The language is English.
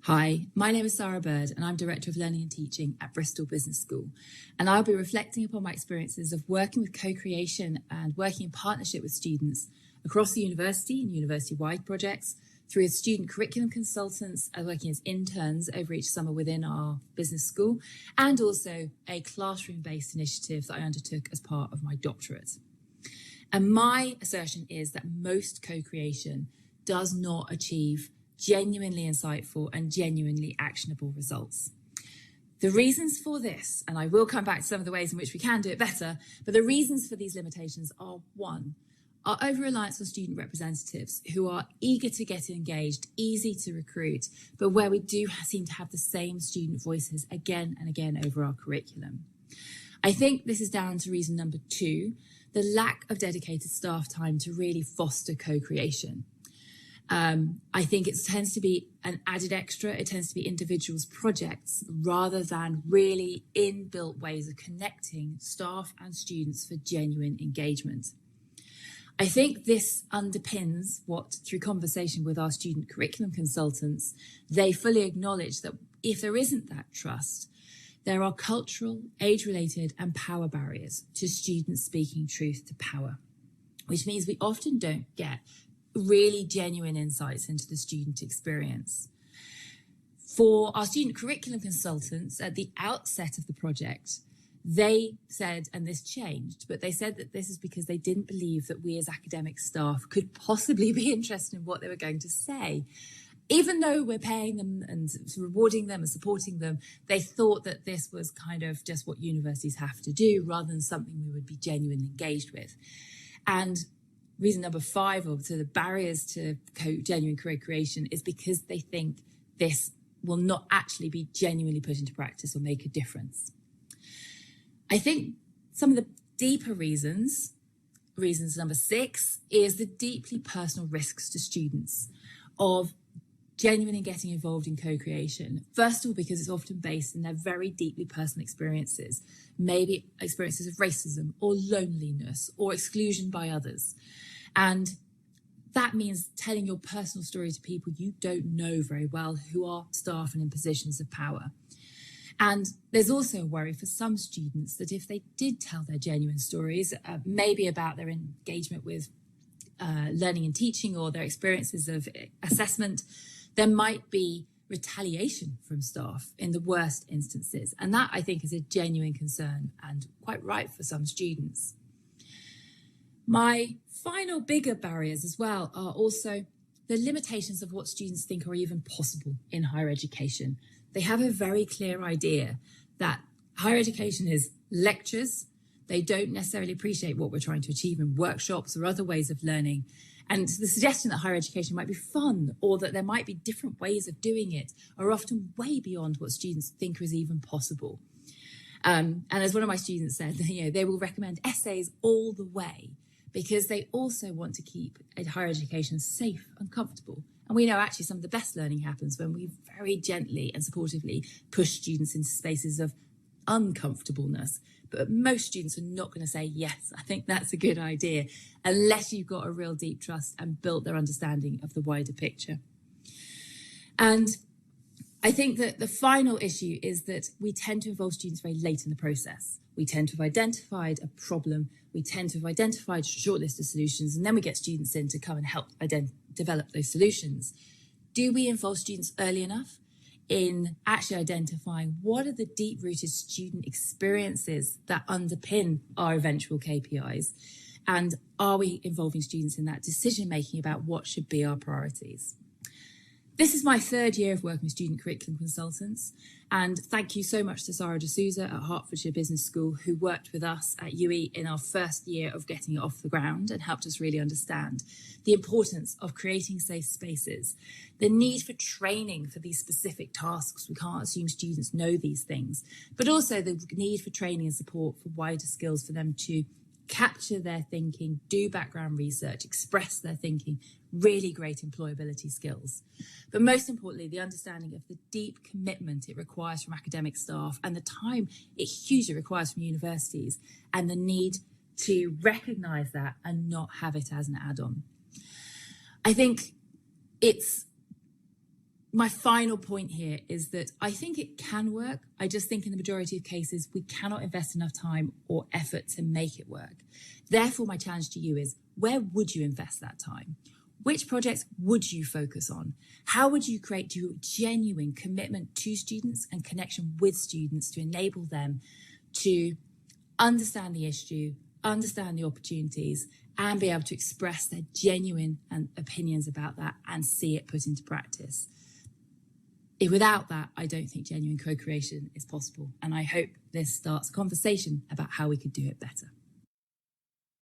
Hi, my name is Sara and I'm Director of Learning and Teaching at Bristol Business School. And I'll be reflecting upon my experiences of working with co-creation and working in partnership with students across the university and university-wide projects, through as student curriculum consultants, working as interns over each summer within our business school, and also a classroom-based initiative that I undertook as part of my doctorate. And my assertion is that most co-creation does not achieve genuinely insightful and genuinely actionable results. The reasons for this, and I will come back to some of the ways in which we can do it better, but the reasons for these limitations are: one, our over-reliance on student representatives who are eager to get engaged, easy to recruit, but where we do seem to have the same student voices again and again over our curriculum. I think this is down to reason number two, the lack of dedicated staff time to really foster co-creation. I think it tends to be an added extra. It tends to be individuals' projects rather than really inbuilt ways of connecting staff and students for genuine engagement. I think this underpins what, through conversation with our student curriculum consultants, they fully acknowledge that if there isn't that trust, there are cultural, age-related and power barriers to students speaking truth to power, which means we often don't get really genuine insights into the student experience. For our student curriculum consultants at the outset of the project, they said, and this changed, but they said that this is because they didn't believe that we as academic staff could possibly be interested in what they were going to say. Even though we're paying them and rewarding them and supporting them, they thought that this was kind of just what universities have to do rather than something we would be genuinely engaged with. And reason number five, or to the barriers to genuine career creation, is because they think this will not actually be genuinely put into practice or make a difference. I think some of the deeper reasons number six, is the deeply personal risks to students of genuinely getting involved in co-creation. First of all, because it's often based in their very deeply personal experiences, maybe experiences of racism or loneliness or exclusion by others. And that means telling your personal story to people you don't know very well, who are staff and in positions of power. And there's also a worry for some students that if they did tell their genuine stories, maybe about their engagement with learning and teaching or their experiences of assessment, there might be retaliation from staff in the worst instances. And that, I think, is a genuine concern and quite right for some students. My final bigger barriers as well are also the limitations of what students think are even possible in higher education. They have a very clear idea that higher education is lectures. They don't necessarily appreciate what we're trying to achieve in workshops or other ways of learning. And the suggestion that higher education might be fun or that there might be different ways of doing it are often way beyond what students think is even possible. And as one of my students said, they will recommend essays all the way because they also want to keep higher education safe and comfortable. And we know actually some of the best learning happens when we very gently and supportively push students into spaces of uncomfortableness. But most students are not going to say, yes, I think that's a good idea, unless you've got a real deep trust and built their understanding of the wider picture. And I think that the final issue is that we tend to involve students very late in the process. We tend to have identified a problem, we tend to have identified a short list of solutions, and then we get students in to come and help develop those solutions. Do we involve students early enough in actually identifying what are the deep-rooted student experiences that underpin our eventual KPIs? And are we involving students in that decision-making about what should be our priorities? This is my third year of working with student curriculum consultants, and thank you so much to Sara at Hertfordshire Business School, who worked with us at UE in our first year of getting it off the ground and helped us really understand the importance of creating safe spaces, the need for training for these specific tasks. We can't assume students know these things, but also the need for training and support for wider skills for them to capture their thinking, do background research, express their thinking, really great employability skills. But most importantly, the understanding of the deep commitment it requires from academic staff and the time it hugely requires from universities, and the need to recognise that and not have it as an add-on. I think it's my final point here is that I think it can work. I just think in the majority of cases, we cannot invest enough time or effort to make it work. Therefore, my challenge to you is, where would you invest that time? Which projects would you focus on? How would you create your genuine commitment to students and connection with students to enable them to understand the issue, understand the opportunities, and be able to express their genuine opinions about that and see it put into practice? Without that, I don't think genuine co-creation is possible. And I hope this starts a conversation about how we could do it better.